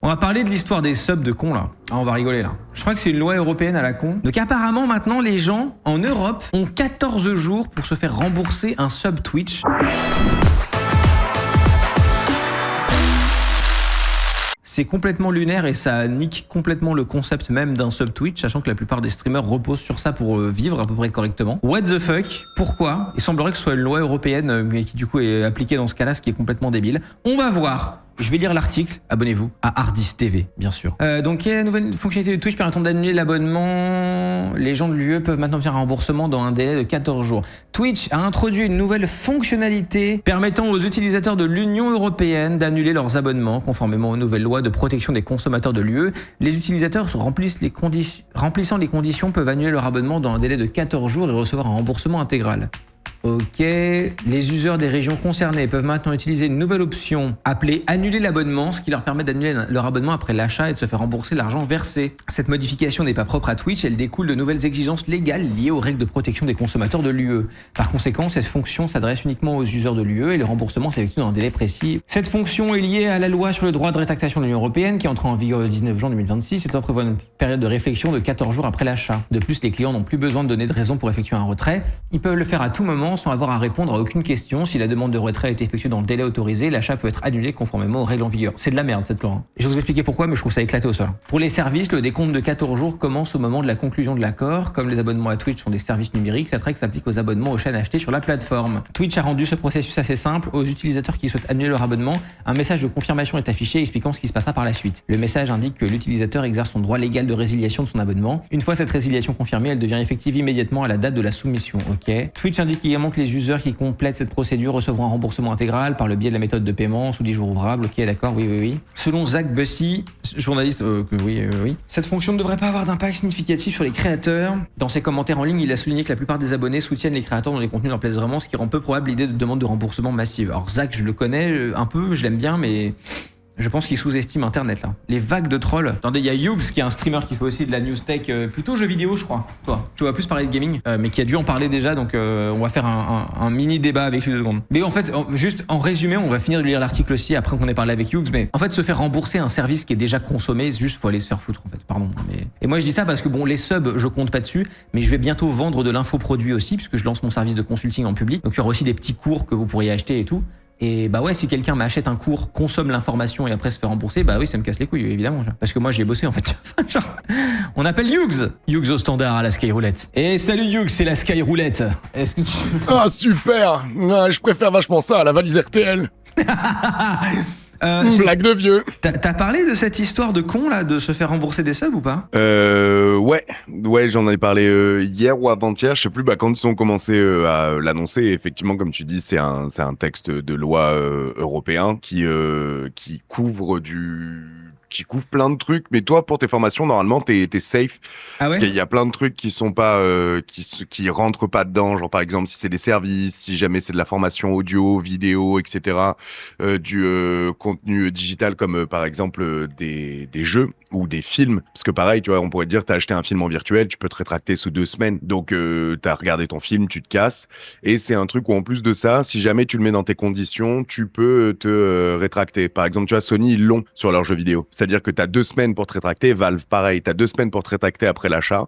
On va parler de l'histoire des subs de cons là. Ah, on va rigoler là. Je crois que c'est une loi européenne à la con. Donc apparemment maintenant les gens en Europe ont 14 jours pour se faire rembourser un sub Twitch. C'est complètement lunaire et ça nique complètement le concept même d'un sub Twitch, sachant que la plupart des streamers reposent sur ça pour vivre à peu près correctement. What the fuck? Pourquoi? Il semblerait que ce soit une loi européenne, mais qui du coup est appliquée dans ce cas-là, ce qui est complètement débile. On va voir. Je vais lire l'article, abonnez-vous à Hardis TV, bien sûr. Donc, il y a une nouvelle fonctionnalité de Twitch permettant d'annuler l'abonnement. Les gens de l'UE peuvent maintenant faire un remboursement dans un délai de 14 jours. Twitch a introduit une nouvelle fonctionnalité permettant aux utilisateurs de l'Union européenne d'annuler leurs abonnements conformément aux nouvelles lois de protection des consommateurs de l'UE. Les utilisateurs remplissant les conditions peuvent annuler leur abonnement dans un délai de 14 jours et recevoir un remboursement intégral. Ok, les users des régions concernées peuvent maintenant utiliser une nouvelle option appelée annuler l'abonnement, ce qui leur permet d'annuler leur abonnement après l'achat et de se faire rembourser l'argent versé. Cette modification n'est pas propre à Twitch, elle découle de nouvelles exigences légales liées aux règles de protection des consommateurs de l'UE. Par conséquent, cette fonction s'adresse uniquement aux users de l'UE et le remboursement s'effectue dans un délai précis. Cette fonction est liée à la loi sur le droit de rétractation de l'Union européenne qui entre en vigueur le 19 juin 2026. Cette loi prévoit une période de réflexion de 14 jours après l'achat. De plus, les clients n'ont plus besoin de donner de raison pour effectuer un retrait. Ils peuvent le faire à tout moment sans avoir à répondre à aucune question. Si la demande de retrait a été effectuée dans le délai autorisé, l'achat peut être annulé conformément aux règles en vigueur. C'est de la merde cette loi. Je vais vous expliquer pourquoi, mais je trouve ça éclaté au sol. Pour les services, le décompte de 14 jours commence au moment de la conclusion de l'accord. Comme les abonnements à Twitch sont des services numériques, cette règle s'applique aux abonnements aux chaînes achetées sur la plateforme. Twitch a rendu ce processus assez simple. Aux utilisateurs qui souhaitent annuler leur abonnement, un message de confirmation est affiché expliquant ce qui se passera par la suite. Le message indique que l'utilisateur exerce son droit légal de résiliation de son abonnement. Une fois cette résiliation confirmée, elle devient effective immédiatement à la date de la soumission. Ok. Twitch indique également que les users qui complètent cette procédure recevront un remboursement intégral par le biais de la méthode de paiement sous 10 jours ouvrables. Ok, d'accord, oui. Selon Zach Bussy, journaliste, oui. Cette fonction ne devrait pas avoir d'impact significatif sur les créateurs. Dans ses commentaires en ligne, il a souligné que la plupart des abonnés soutiennent les créateurs dont les contenus leur plaisent vraiment, ce qui rend peu probable l'idée de demande de remboursement massive. Alors Zach, je le connais un peu, je l'aime bien, mais je pense qu'il sous-estime Internet là. Les vagues de trolls. Attendez, il y a Youbs qui est un streamer qui fait aussi de la news tech, plutôt jeux vidéo je crois. Toi, tu vas plus parler de gaming, mais qui a dû en parler déjà, donc on va faire un mini débat avec lui 2 secondes. Mais en fait, juste en résumé, on va finir de lire l'article aussi après qu'on ait parlé avec Youbs, mais en fait se faire rembourser un service qui est déjà consommé, juste faut aller se faire foutre en fait, pardon. Mais... Et moi je dis ça parce que bon, les subs, je compte pas dessus, mais je vais bientôt vendre de l'infoproduit aussi, puisque je lance mon service de consulting en public, donc il y aura aussi des petits cours que vous pourriez acheter et tout. Et bah ouais, si quelqu'un m'achète un cours, consomme l'information et après se fait rembourser, bah oui, ça me casse les couilles, évidemment. Parce que moi, j'y ai bossé, en fait. Genre, on appelle Hughes. Hughes au standard à la Skyroulette. Et salut Hughes, c'est la Skyroulette. Est-ce que tu... Ah, super. Je préfère vachement ça à la valise RTL. Blague de vieux. T'as parlé de cette histoire de con là, de se faire rembourser des subs ou pas? Ouais, j'en ai parlé hier ou avant-hier, je sais plus. Quand ils ont commencé à l'annoncer, effectivement, comme tu dis, c'est un texte de loi européen qui couvre plein de trucs, mais toi, pour tes formations, normalement, t'es safe. Ah ouais? Parce qu'il y a plein de trucs qui sont pas, qui rentrent pas dedans. Genre, par exemple, si c'est des services, si jamais c'est de la formation audio, vidéo, etc., du contenu digital, comme par exemple des jeux ou des films. Parce que pareil, tu vois, on pourrait te dire, t'as acheté un film en virtuel, tu peux te rétracter sous 2 semaines. Donc, t'as regardé ton film, tu te casses. Et c'est un truc où, en plus de ça, si jamais tu le mets dans tes conditions, tu peux te rétracter. Par exemple, tu vois, Sony, ils l'ont sur leurs jeux vidéo. C'est-à-dire que tu as 2 semaines pour te rétracter. Valve, pareil, tu as 2 semaines pour te rétracter après l'achat.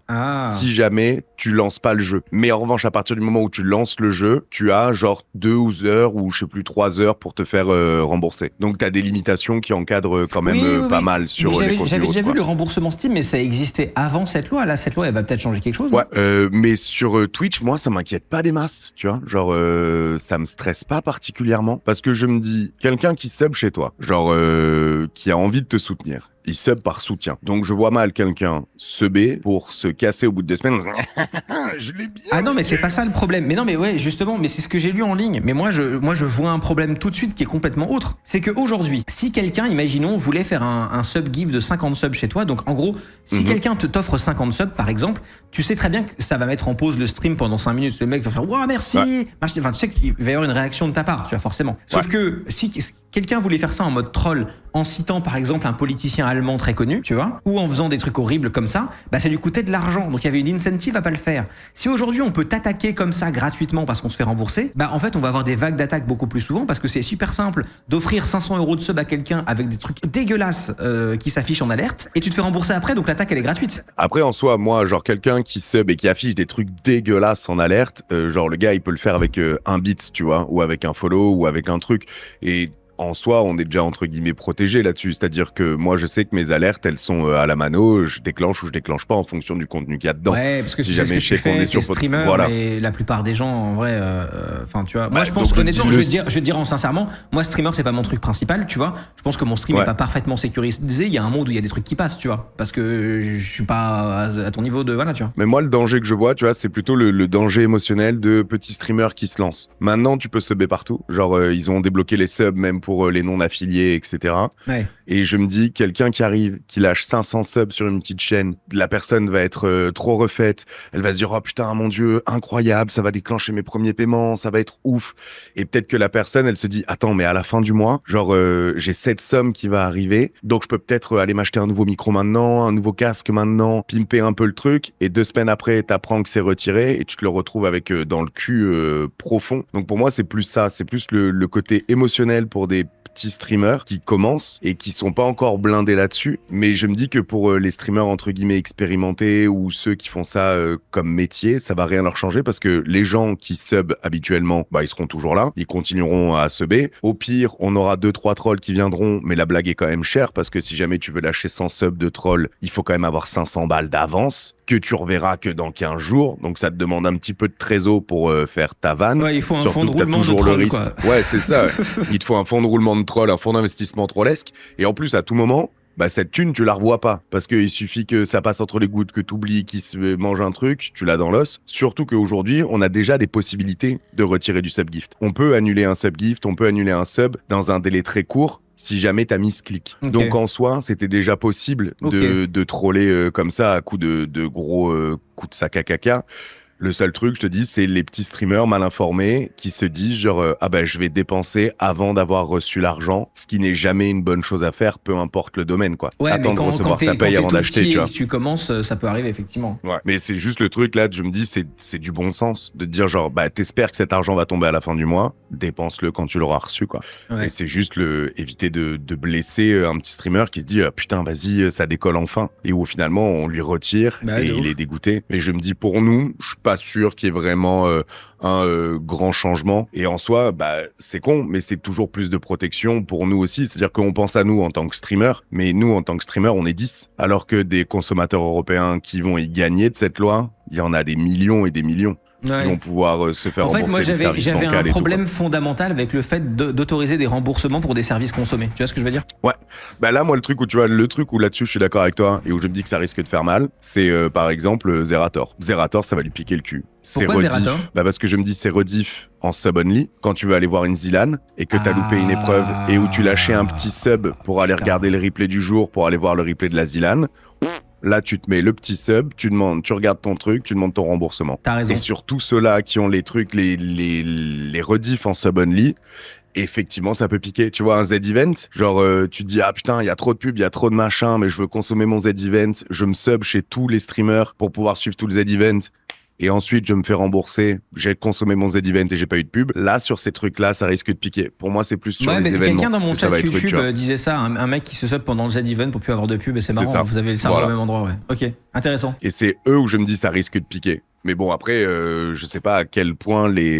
Si jamais tu lances pas le jeu. Mais en revanche, à partir du moment où tu lances le jeu, tu as genre 2 heures ou je sais plus 3 heures pour te faire rembourser. Donc tu as des limitations qui encadrent quand même pas mal sur les contenus. J'avais déjà vu le remboursement Steam, mais ça existait avant cette loi. Là, cette loi, elle va peut-être changer quelque chose. Ouais, mais sur Twitch, moi, ça m'inquiète pas des masses, tu vois. Genre, ça me stresse pas particulièrement parce que je me dis, quelqu'un qui sub chez toi, genre, qui a envie de te soutenir, il sub par soutien. Donc je vois mal quelqu'un subber pour se casser au bout de 2 semaines. Je l'ai bien. Ah non, mais c'est pas ça le problème. Mais non, mais ouais, justement, mais c'est ce que j'ai lu en ligne. Mais moi, je vois un problème tout de suite qui est complètement autre. C'est qu'aujourd'hui, si quelqu'un, imaginons, voulait faire un sub give de 50 subs chez toi, donc en gros, si quelqu'un t'offre 50 subs, par exemple, tu sais très bien que ça va mettre en pause le stream pendant 5 minutes. Le mec va faire, wow, merci. Ouais. Enfin, tu sais qu'il va y avoir une réaction de ta part, tu vois, forcément. Sauf que, si quelqu'un voulait faire ça en mode troll, en citant par exemple un politicien allemand très connu, tu vois, ou en faisant des trucs horribles comme ça, bah ça lui coûtait de l'argent. Donc il y avait une incentive à pas le faire. Si aujourd'hui on peut t'attaquer comme ça gratuitement parce qu'on se fait rembourser, bah en fait on va avoir des vagues d'attaques beaucoup plus souvent parce que c'est super simple d'offrir 500 € de sub à quelqu'un avec des trucs dégueulasses qui s'affichent en alerte et tu te fais rembourser après, donc l'attaque elle est gratuite. Après, en soi, moi, genre quelqu'un qui sub et qui affiche des trucs dégueulasses en alerte, genre le gars, il peut le faire avec un bit, tu vois, ou avec un follow, ou avec un truc. Et en soi, on est déjà entre guillemets protégé là-dessus. C'est-à-dire que moi, je sais que mes alertes, elles sont à la mano, je déclenche ou je déclenche pas en fonction du contenu qu'il y a dedans. Ouais, parce que si tu sais ce jamais que tu fais, t'es streamer, voilà. mais la plupart des gens, en vrai, enfin, tu vois. Moi, Bah, je pense, donc, honnêtement, je vais te dire sincèrement, moi, streamer, c'est pas mon truc principal, tu vois. Je pense que mon stream est pas parfaitement sécurisé. Il y a un monde où il y a des trucs qui passent, tu vois. Parce que je suis pas à ton niveau de, voilà, tu vois. Mais moi, le danger que je vois, tu vois, c'est plutôt le danger émotionnel de petits streamers qui se lancent. Maintenant, tu peux subber partout. Genre, ils ont débloqué les subs même pour les non-affiliés, etc. Ouais. Et je me dis, quelqu'un qui arrive, qui lâche 500 subs sur une petite chaîne, la personne va être trop refaite. Elle va se dire, oh putain, mon Dieu, incroyable, ça va déclencher mes premiers paiements, ça va être ouf. Et peut-être que la personne, elle se dit, attends, mais à la fin du mois, genre, j'ai cette somme qui va arriver. Donc, je peux peut-être aller m'acheter un nouveau micro maintenant, un nouveau casque maintenant, pimper un peu le truc. Et 2 semaines après, t'apprends que c'est retiré et tu te le retrouves avec dans le cul profond. Donc, pour moi, c'est plus ça. C'est plus le côté émotionnel pour des petits streamers qui commencent et qui sont pas encore blindés là-dessus. Mais je me dis que pour les streamers entre guillemets expérimentés ou ceux qui font ça comme métier, ça va rien leur changer parce que les gens qui sub habituellement, bah ils seront toujours là, ils continueront à subber. Au pire, on aura 2-3 trolls qui viendront, mais la blague est quand même chère parce que si jamais tu veux lâcher 100 subs de trolls, il faut quand même avoir 500 balles d'avance que tu reverras que dans 15 jours. Donc ça te demande un petit peu de trésor pour faire ta vanne. Ouais, il faut un Surtout fonds de roulement de troll, quoi. Ouais, c'est ça. Il te faut un fonds de roulement de troll, un fonds d'investissement trollesque. Et en plus, à tout moment, bah, cette thune, tu la revois pas. Parce qu'il suffit que ça passe entre les gouttes, que tu oublies qu'il se mange un truc, tu l'as dans l'os. Surtout qu'aujourd'hui, on a déjà des possibilités de retirer du subgift. On peut annuler un subgift, on peut annuler un sub dans un délai très court si jamais t'as mis ce clic. Okay. Donc en soi, c'était déjà possible de troller comme ça à coup de gros coups de sac à caca. Le seul truc, je te dis, c'est les petits streamers mal informés qui se disent genre ah ben je vais dépenser avant d'avoir reçu l'argent, ce qui n'est jamais une bonne chose à faire, peu importe le domaine quoi. Ouais, attends mais de recevoir ta paye avant d'acheter, tu vois. Tu commences, ça peut arriver effectivement. Ouais, mais c'est juste le truc là, je me dis c'est du bon sens de te dire genre bah t'espères que cet argent va tomber à la fin du mois, dépense-le quand tu l'auras reçu quoi. Ouais. Et c'est juste éviter de blesser un petit streamer qui se dit putain vas-y ça décolle enfin et où finalement on lui retire et il est dégoûté. Et je me dis pour nous, je suis pas sûr qu'il y ait vraiment un grand changement. Et en soi, bah c'est con, mais c'est toujours plus de protection pour nous aussi. C'est-à-dire qu'on pense à nous en tant que streamer, mais nous en tant que streamer, on est 10. Alors que des consommateurs européens qui vont y gagner de cette loi, il y en a des millions et des millions. Qui vont pouvoir se faire rembourser. En fait, moi, j'avais un problème fondamental avec le fait d'autoriser des remboursements pour des services consommés. Tu vois ce que je veux dire? Ouais. Bah là, moi, le truc où là-dessus, je suis d'accord avec toi et où je me dis que ça risque de faire mal, c'est par exemple Zerator. Zerator, ça va lui piquer le cul. Pourquoi Zerator? Bah parce que je me dis, c'est rediff en sub only quand tu veux aller voir une Zilan et que t'as loupé une épreuve et où tu lâchais un petit sub pour aller regarder le replay du jour, pour aller voir le replay de la Zilan. Là, tu te mets le petit sub, tu regardes ton truc, tu demandes ton remboursement. T'as raison. Et surtout ceux-là qui ont les trucs, les rediffs en sub-only, effectivement, ça peut piquer. Tu vois, un Z-Event, genre, tu te dis, ah putain, il y a trop de pubs, il y a trop de machin, mais je veux consommer mon Z-Event, je me sub chez tous les streamers pour pouvoir suivre tout le Z-Event. Et ensuite, je me fais rembourser, j'ai consommé mon Z-Event et j'ai pas eu de pub. Là, sur ces trucs-là, ça risque de piquer. Pour moi, c'est plus sur les événements. Quelqu'un dans mon chat YouTube disait ça, un mec qui se sub pendant le Z-Event pour plus avoir de pub, et c'est marrant, vous avez le cerveau au même endroit, ouais. Ok, intéressant. Et c'est eux où je me dis, ça risque de piquer. Mais bon, après, je sais pas à quel point les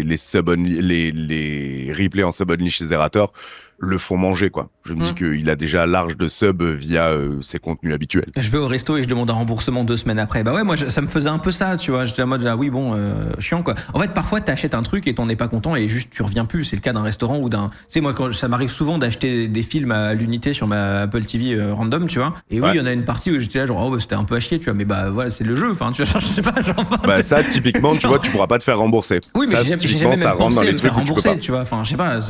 replays en sub-only chez Zerator le font manger, quoi. Je me dis qu'il a déjà large de sub via ses contenus habituels. Je vais au resto et je demande un remboursement 2 semaines après. Bah ouais, moi, ça me faisait un peu ça, tu vois. J'étais en mode, oui, bon, chiant, quoi. En fait, parfois, t'achètes un truc et t'en es pas content et juste, tu reviens plus. C'est le cas d'un restaurant ou d'un... Tu sais, moi, ça m'arrive souvent d'acheter des films à l'unité sur ma Apple TV random, tu vois. Et oui, il y en a une partie où j'étais là, genre, c'était un peu à chier, tu vois. Mais bah, voilà, c'est le jeu. Enfin, tu vois, je sais pas, genre... Bah, ça, typiquement, tu vois, tu pourras pas te faire rembourser. Oui, mais ça, j'ai jamais même pensé à me faire rembourser, tu vois. Enfin, je sais pas,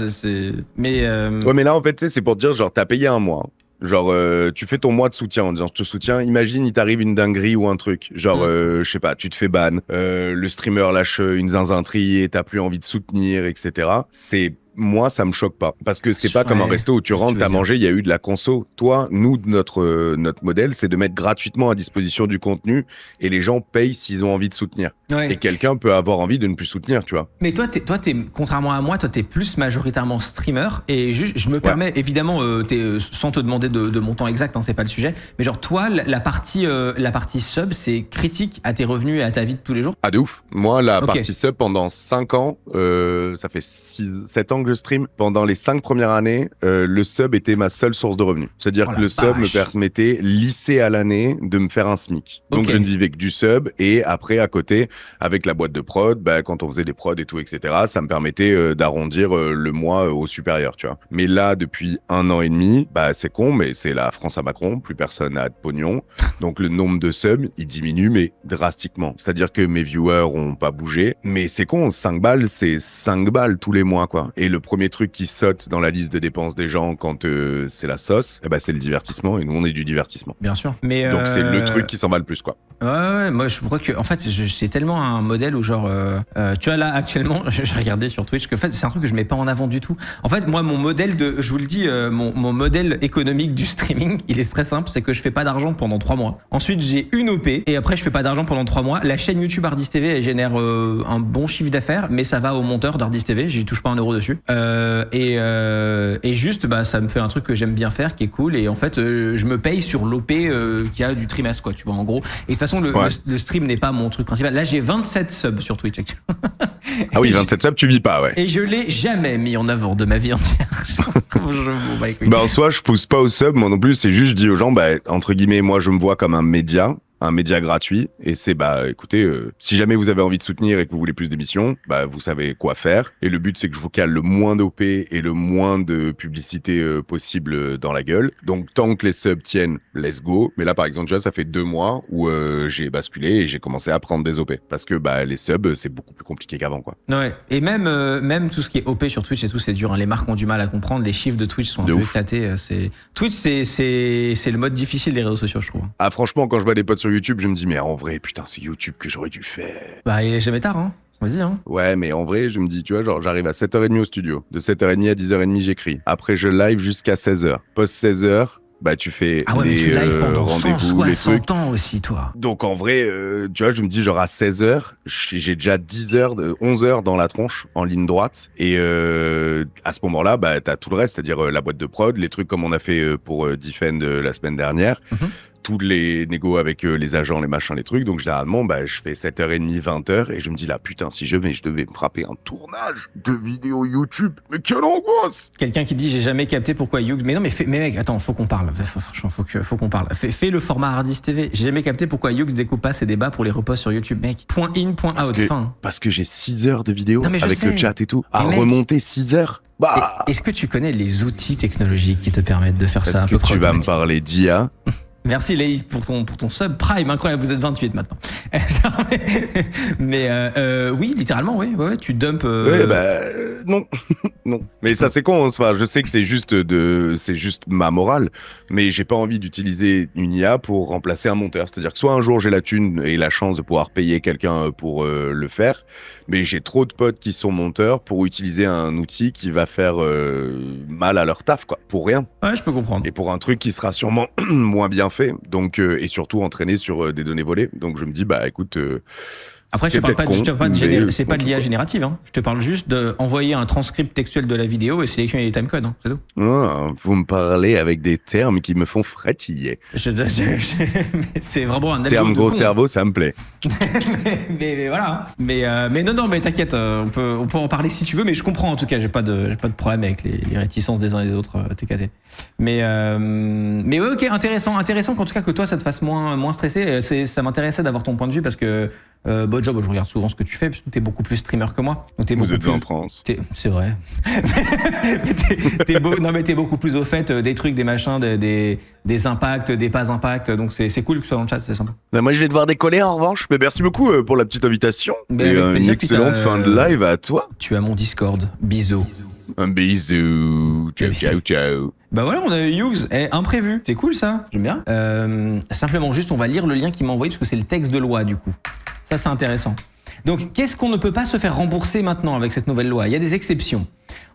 mais... Ouais, mais là, en fait, tu sais, c'est pour te dire, genre, t'as payé un mois. Genre, tu fais ton mois de soutien en disant je te soutiens. Imagine, il t'arrive une dinguerie ou un truc. Genre, je sais pas, tu te fais ban, le streamer lâche une zinzinterie et t'as plus envie de soutenir, etc. C'est moi, ça me choque pas. Parce que c'est pas comme un Ouais, resto où tu rentres, t'as mangé, il y a eu de la conso. Toi, nous, notre modèle, c'est de mettre gratuitement à disposition du contenu et les gens payent s'ils ont envie de soutenir. Ouais. Et quelqu'un peut avoir envie de ne plus soutenir, tu vois. Mais toi, contrairement à moi, toi, t'es plus majoritairement streamer. Et je me permets, évidemment, sans te demander de montant exact, hein, c'est pas le sujet. Mais genre, toi, la partie sub, c'est critique à tes revenus et à ta vie de tous les jours. Ah, de ouf. Moi, la Ok. partie sub, pendant 5 ans, ça fait 7 ans que je stream. Pendant les 5 premières années, le sub était ma seule source de revenus. C'est-à-dire Oh que la le sub me vache. permettait, lissé à l'année, de me faire un SMIC. Donc, Ok. je ne vivais que du sub. Et après, à côté, avec la boîte de prod, bah, quand on faisait des prods et tout, etc., ça me permettait d'arrondir le mois au supérieur, tu vois. Mais là, depuis 1 an et demi, bah, c'est con, mais c'est la France à Macron. Plus personne n'a de pognon. Donc, le nombre de subs, il diminue, mais drastiquement. C'est-à-dire que mes viewers ont pas bougé. Mais c'est con, 5 balles, c'est 5 balles tous les mois, quoi. Et le premier truc qui saute dans la liste de dépenses des gens quand c'est la sauce, eh ben, c'est le divertissement. Et nous, on est du divertissement. Bien sûr. Mais Donc, c'est le truc qui s'en va le plus, quoi. Ouais, moi je crois que en fait c'est tellement un modèle où genre tu vois là actuellement je regardais sur Twitch que en fait c'est un truc que je mets pas en avant du tout. En fait moi mon modèle je vous le dis mon modèle économique du streaming il est très simple, c'est que je fais pas d'argent pendant 3 mois. Ensuite j'ai une OP et après je fais pas d'argent pendant 3 mois. La chaîne YouTube Hardis TV elle génère un bon chiffre d'affaires mais ça va au monteur d'Hardis TV, j'y touche pas un euro dessus. Et juste bah ça me fait un truc que j'aime bien faire qui est cool et en fait je me paye sur l'OP qu'il y a du trimestre quoi tu vois en gros. Et de toute façon le stream n'est pas mon truc principal. Là j'ai 27 subs sur Twitch actuellement. Ah oui, 27 subs, tu vis pas, ouais. Et je l'ai jamais mis en avant de ma vie entière. Bah, en soi, je pousse pas au sub, moi non plus, c'est juste, je dis aux gens, bah, entre guillemets, moi, je me vois comme un média gratuit, et c'est, bah, écoutez, si jamais vous avez envie de soutenir et que vous voulez plus d'émissions, bah, vous savez quoi faire, et le but, c'est que je vous cale le moins d'OP et le moins de publicité possible dans la gueule, donc tant que les subs tiennent, let's go, mais là, par exemple, tu vois, ça fait 2 mois où j'ai basculé et j'ai commencé à prendre des OP, parce que, bah, les subs, c'est beaucoup plus compliqué qu'avant, quoi. Ouais. Et même tout ce qui est OP sur Twitch et tout, c'est dur. Hein. Les marques ont du mal à comprendre. Les chiffres de Twitch sont un peu éclatés. Twitch, c'est le mode difficile des réseaux sociaux, je trouve. Ah, franchement, quand je vois des potes sur YouTube, je me dis, mais en vrai, putain, c'est YouTube que j'aurais dû faire. Bah, il est jamais tard, hein. Vas-y, hein. Ouais, mais en vrai, je me dis, tu vois, genre, j'arrive à 7h30 au studio. De 7h30 à 10h30, j'écris. Après, je live jusqu'à 16h. Post 16h, bah, tu fais ah ouais, mais tu lives pendant rendez-vous, les trucs. 160 ans aussi, toi. Donc, en vrai, tu vois, je me dis, genre, à 16h, j'ai déjà 11 heures dans la tronche, en ligne droite. Et à ce moment-là, bah, t'as tout le reste, c'est-à-dire la boîte de prod, les trucs comme on a fait pour Defend la semaine dernière. Mm-hmm. Tous les négos avec les agents, les machins, les trucs. Donc, généralement, bah, je fais 7h30, 20h. Et je me dis là, putain, si je devais me frapper un tournage de vidéo YouTube. Mais quelle angoisse! Quelqu'un qui dit, j'ai jamais capté pourquoi Hughes. Mais non, mais mec, attends, faut qu'on parle. Franchement, faut qu'on parle. Fais le format Hardis TV. J'ai jamais capté pourquoi Hughes découpe pas ses débats pour les reposts sur YouTube, mec. Point in, point out, fin. Parce que j'ai 6 heures de vidéo non, avec le chat et tout. À remonter 6 heures. Bah. Est-ce que tu connais les outils technologiques qui te permettent de faire ça à peu près? Est-ce que tu vas me parler d'IA? Merci Leï pour ton sub prime, incroyable, vous êtes 28 maintenant. Mais oui, littéralement, oui, ouais, tu dumps. Ouais, bah non, non. Mais ça c'est con. Enfin, je sais que c'est juste ma morale, mais j'ai pas envie d'utiliser une IA pour remplacer un monteur. C'est-à-dire que soit un jour j'ai la thune et la chance de pouvoir payer quelqu'un pour le faire, mais j'ai trop de potes qui sont monteurs pour utiliser un outil qui va faire mal à leur taf, quoi, pour rien. Ouais, je peux comprendre. Et pour un truc qui sera sûrement moins bien fait, donc et surtout entraîné sur des données volées. Donc je me dis bah écoute. Après, je te parle pas c'est pas de l'IA générative, hein. Je te parle juste d'envoyer un transcript textuel de la vidéo et sélectionner les timecodes, hein, c'est tout. Ah, vous me parlez avec des termes qui me font frétiller. C'est vraiment un terme gros cerveau, ça me plaît. mais voilà. Mais non, mais t'inquiète, on peut en parler si tu veux, mais je comprends en tout cas, j'ai pas de problème avec les réticences des uns et des autres, TKT. Mais ouais, ok, intéressant qu'en tout cas que toi ça te fasse moins stressé. Ça m'intéressait d'avoir ton point de vue parce que bon job, je regarde souvent ce que tu fais, parce que t'es beaucoup plus streamer que moi. Donc t'es Vous êtes en France. C'est vrai. T'es beaucoup plus au fait des trucs, des machins, des impacts, des pas impacts. Donc c'est cool que tu sois dans le chat, c'est sympa. Moi je vais devoir décoller en revanche, mais merci beaucoup pour la petite invitation. Et une excellente fin de live à toi. Tu as mon Discord. Bisous. Un bisou. Ciao. Bah voilà, on a eu Hughes, imprévu. C'est cool ça, j'aime bien. Simplement juste, on va lire le lien qu'il m'a envoyé parce que c'est le texte de loi du coup. Ça c'est intéressant. Donc, qu'est-ce qu'on ne peut pas se faire rembourser maintenant avec cette nouvelle loi? Il y a des exceptions.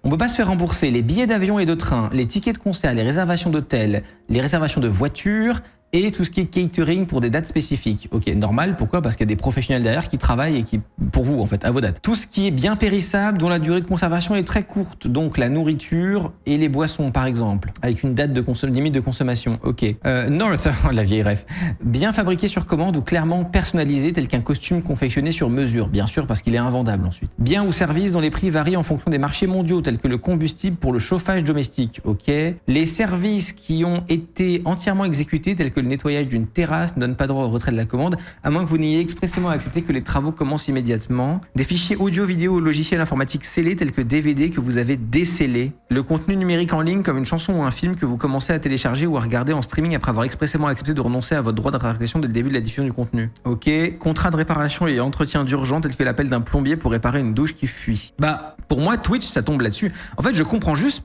On ne peut pas se faire rembourser les billets d'avion et de train, les tickets de concert, les réservations d'hôtel, les réservations de voitures et tout ce qui est catering pour des dates spécifiques. Ok, normal, pourquoi? Parce qu'il y a des professionnels derrière qui travaillent et qui, pour vous en fait, à vos dates. Tout ce qui est bien périssable, dont la durée de conservation est très courte, donc la nourriture et les boissons par exemple, avec une date de limite de consommation. Ok. North, la vieille ref. Bien fabriqué sur commande ou clairement personnalisé tel qu'un costume confectionné sur mesure, bien sûr parce qu'il est invendable ensuite. Bien ou service dont les prix varient en fonction des marchés mondiaux tels que le combustible pour le chauffage domestique. Ok. Les services qui ont été entièrement exécutés tels que le nettoyage d'une terrasse ne donne pas droit au retrait de la commande, à moins que vous n'ayez expressément accepté que les travaux commencent immédiatement. Des fichiers audio, vidéo ou logiciels informatiques scellés tels que DVD que vous avez décellés. Le contenu numérique en ligne comme une chanson ou un film que vous commencez à télécharger ou à regarder en streaming après avoir expressément accepté de renoncer à votre droit de rétractation dès le début de la diffusion du contenu. Ok. Contrat de réparation et entretien d'urgence tel que l'appel d'un plombier pour réparer une douche qui fuit. Bah, pour moi, Twitch, ça tombe là-dessus. En fait, je comprends juste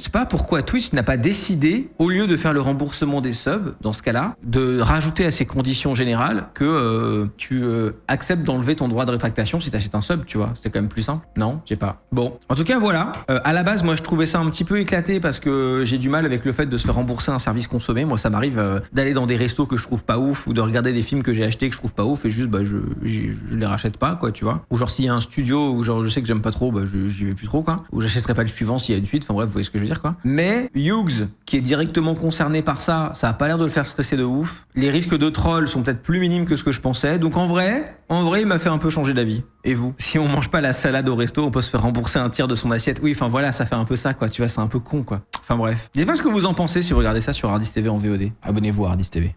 pas pourquoi Twitch n'a pas décidé, au lieu de faire le remboursement des subs, dans ce cas-là, de rajouter à ces conditions générales que tu acceptes d'enlever ton droit de rétractation si t'achètes un sub, tu vois. C'est quand même plus simple. Non, j'ai pas. Bon, en tout cas, voilà. À la base, moi, je trouvais ça un petit peu éclaté parce que j'ai du mal avec le fait de se faire rembourser un service consommé. Moi, ça m'arrive d'aller dans des restos que je trouve pas ouf ou de regarder des films que j'ai achetés que je trouve pas ouf et juste, je les rachète pas, quoi, tu vois. Ou genre, s'il y a un studio où genre, je sais que j'aime pas trop, j'y vais plus trop, quoi. Ou j'achèterai pas le suivant s'il y a une suite. Enfin bref, vous voyez ce que je veux dire, quoi. Mais Hughes, qui est directement concerné par ça a pas l'air de le faire stresser de ouf. Les risques de troll sont peut-être plus minimes que ce que je pensais. Donc en vrai, il m'a fait un peu changer d'avis. Et vous? Si on mange pas la salade au resto, on peut se faire rembourser un tiers de son assiette. Oui, enfin voilà, ça fait un peu ça, quoi. Tu vois, c'est un peu con, quoi. Enfin bref. Dites-moi ce que vous en pensez si vous regardez ça sur Hardis TV en VOD. Abonnez-vous à Hardis TV.